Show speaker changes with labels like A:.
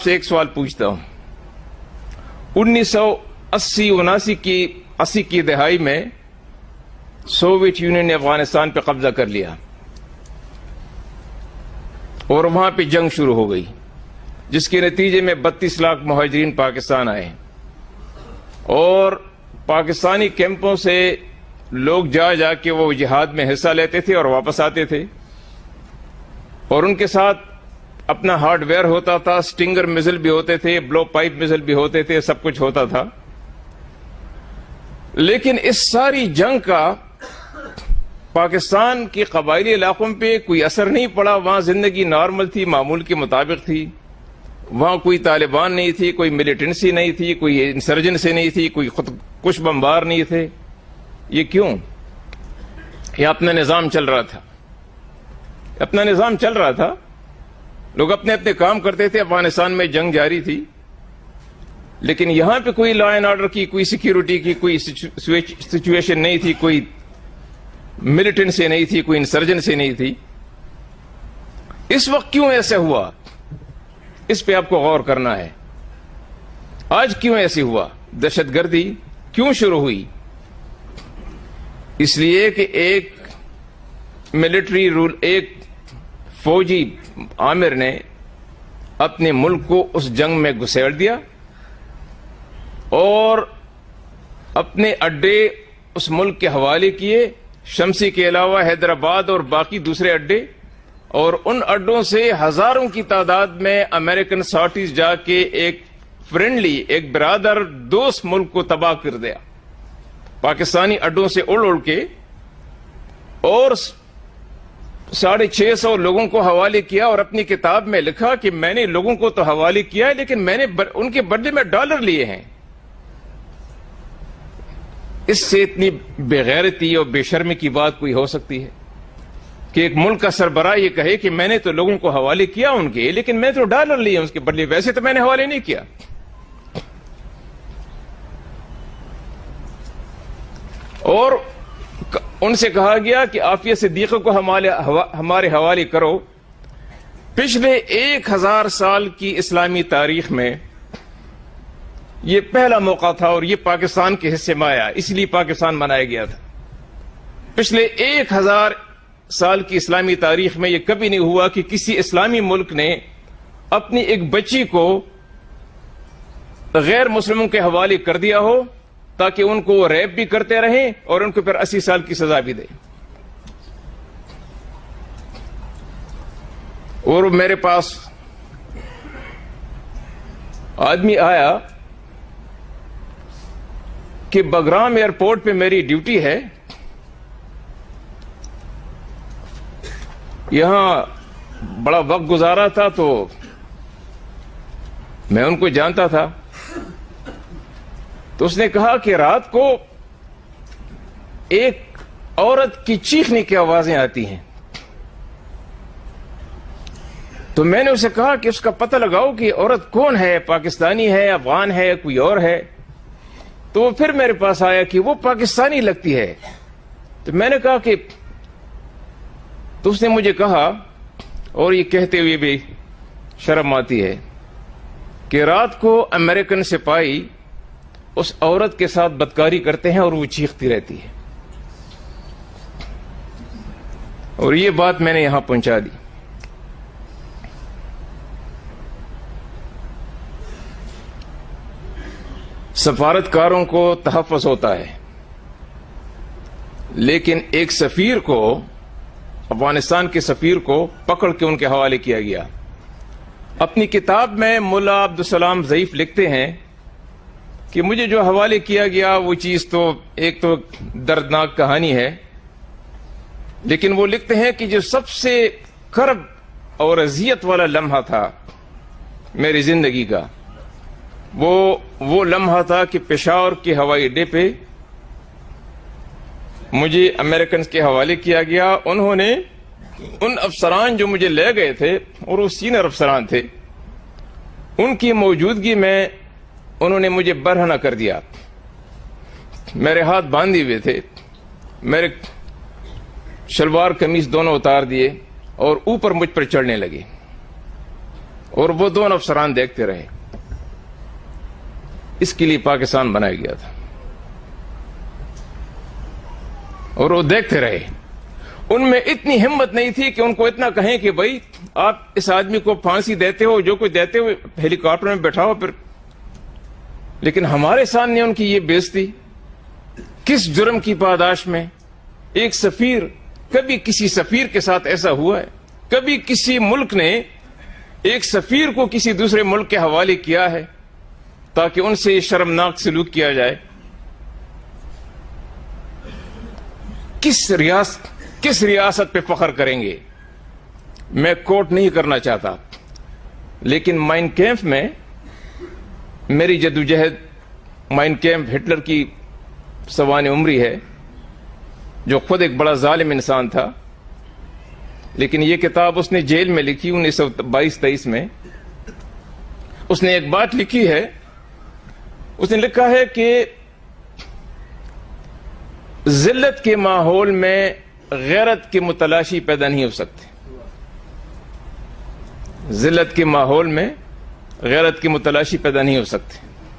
A: سے ایک سوال پوچھتا ہوں۔ 1980 کی دہائی میں سوویت یونین نے افغانستان پہ قبضہ کر لیا اور وہاں پہ جنگ شروع ہو گئی، جس کے نتیجے میں 32 لاکھ مہاجرین پاکستان آئے اور پاکستانی کیمپوں سے لوگ جا کے وہ جہاد میں حصہ لیتے تھے اور واپس آتے تھے، اور ان کے ساتھ اپنا ہارڈ ویئر ہوتا تھا، سٹنگر میزل بھی ہوتے تھے، بلو پائپ میزل بھی ہوتے تھے، سب کچھ ہوتا تھا۔ لیکن اس ساری جنگ کا پاکستان کے قبائلی علاقوں پہ کوئی اثر نہیں پڑا۔ وہاں زندگی نارمل تھی، معمول کے مطابق تھی۔ وہاں کوئی طالبان نہیں تھی، کوئی ملیٹنسی نہیں تھی، کوئی انسرجنسی نہیں تھی، کوئی خود کش بمبار نہیں تھے۔ یہ کیوں؟ یہ اپنا نظام چل رہا تھا، اپنا نظام چل رہا تھا، لوگ اپنے اپنے کام کرتے تھے، افغانستان میں جنگ جاری تھی، لیکن یہاں پہ کوئی لا اینڈ آرڈر کی، کوئی سیکیورٹی کی کوئی سچویشن نہیں تھی، کوئی ملیٹنسی نہیں تھی، کوئی انسرجنسی نہیں تھی۔ اس وقت کیوں ایسا ہوا؟ اس پہ آپ کو غور کرنا ہے۔ آج کیوں ایسے ہوا؟ دہشت گردی کیوں شروع ہوئی؟ اس لیے کہ ایک ملٹری رول، ایک فوجی آمر نے اپنے ملک کو اس جنگ میں گھسیڑ دیا اور اپنے اڈے اس ملک کے حوالے کیے، شمسی کے علاوہ حیدرآباد اور باقی دوسرے اڈے، اور ان اڈوں سے ہزاروں کی تعداد میں امریکن سارٹیز جا کے ایک فرینڈلی، ایک برادر دوست ملک کو تباہ کر دیا، پاکستانی اڈوں سے اڑ کے، اور 650 لوگوں کو حوالے کیا، اور اپنی کتاب میں لکھا کہ میں نے لوگوں کو تو حوالے کیا ہے، لیکن میں نے ان کے بدلے میں ڈالر لیے ہیں۔ اس سے اتنی بےغیرتی اور بے شرمی کی بات کوئی ہو سکتی ہے کہ ایک ملک کا سربراہ یہ کہے کہ میں نے تو لوگوں کو حوالے کیا ان کے، لیکن میں تو ڈالر لیے اس کے بدلے، ویسے تو میں نے حوالے نہیں کیا۔ اور ان سے کہا گیا کہ عافیہ صدیقہ کو ہمارے حوالے کرو۔ پچھلے 1000 سال کی اسلامی تاریخ میں یہ پہلا موقع تھا، اور یہ پاکستان کے حصے میں آیا، اس لیے پاکستان بنایا گیا تھا۔ پچھلے 1000 سال کی اسلامی تاریخ میں یہ کبھی نہیں ہوا کہ کسی اسلامی ملک نے اپنی ایک بچی کو غیر مسلموں کے حوالے کر دیا ہو تاکہ ان کو ریپ بھی کرتے رہیں اور ان کو پھر 80 سال کی سزا بھی دے۔ اور میرے پاس آدمی آیا کہ بگرام ایئرپورٹ پہ میری ڈیوٹی ہے، یہاں بڑا وقت گزارا تھا تو میں ان کو جانتا تھا، تو اس نے کہا کہ رات کو ایک عورت کی چیخنے کی آوازیں آتی ہیں۔ تو میں نے اسے کہا کہ اس کا پتہ لگاؤ کہ عورت کون ہے، پاکستانی ہے، افغان ہے، کوئی اور ہے۔ تو وہ پھر میرے پاس آیا کہ وہ پاکستانی لگتی ہے۔ تو میں نے کہا کہ، تو اس نے مجھے کہا، اور یہ کہتے ہوئے بھی شرم آتی ہے، کہ رات کو امریکن سپاہی اس عورت کے ساتھ بدکاری کرتے ہیں اور وہ چیختی رہتی ہے۔ اور یہ بات میں نے یہاں پہنچا دی۔ سفارتکاروں کو تحفظ ہوتا ہے، لیکن ایک سفیر کو، افغانستان کے سفیر کو پکڑ کے ان کے حوالے کیا گیا۔ اپنی کتاب میں ملا عبدالسلام ضعیف لکھتے ہیں کہ مجھے جو حوالے کیا گیا وہ چیز تو ایک تو دردناک کہانی ہے، لیکن وہ لکھتے ہیں کہ جو سب سے کرب اور اذیت والا لمحہ تھا میری زندگی کا، وہ لمحہ تھا کہ پشاور کے ہوائی اڈے پہ مجھے امریکنز کے حوالے کیا گیا۔ انہوں نے ان افسران جو مجھے لے گئے تھے، اور وہ سینئر افسران تھے، ان کی موجودگی میں انہوں نے مجھے برہنہ کر دیا، میرے ہاتھ باندھے ہوئے تھے، میرے شلوار قمیص دونوں اتار دیے اور اوپر مجھ پر چڑھنے لگے۔ اور وہ دونوں افسران دیکھتے رہے. اس کے لیے پاکستان بنایا گیا تھا اور وہ دیکھتے رہے. ان میں اتنی ہمت نہیں تھی کہ ان کو اتنا کہیں کہ بھائی آپ اس آدمی کو پھانسی دیتے ہو, جو کچھ دیتے ہو, ہیلی کاپٹر میں بٹھاؤ پھر. لیکن ہمارے سامنے ان کی یہ بےعزتی کس جرم کی پاداش میں؟ ایک سفیر, کبھی کسی سفیر کے ساتھ ایسا ہوا ہے؟ کبھی کسی ملک نے ایک سفیر کو کسی دوسرے ملک کے حوالے کیا ہے تاکہ ان سے شرمناک سلوک کیا جائے؟ کس ریاست پہ فخر کریں گے؟ میں کوٹ نہیں کرنا چاہتا, لیکن مائن کیمپ میں میری جدوجہد, مائن کیمپ ہٹلر کی سوانح عمری ہے, جو خود ایک بڑا ظالم انسان تھا, لیکن یہ کتاب اس نے جیل میں لکھی 1922-23 میں. اس نے ایک بات لکھی ہے, اس نے لکھا ہے کہ ذلت کے ماحول میں غیرت کے متلاشی پیدا نہیں ہو سکتے. ذلت کے ماحول میں غیرت کی متلاشی پیدا نہیں ہو سکتی.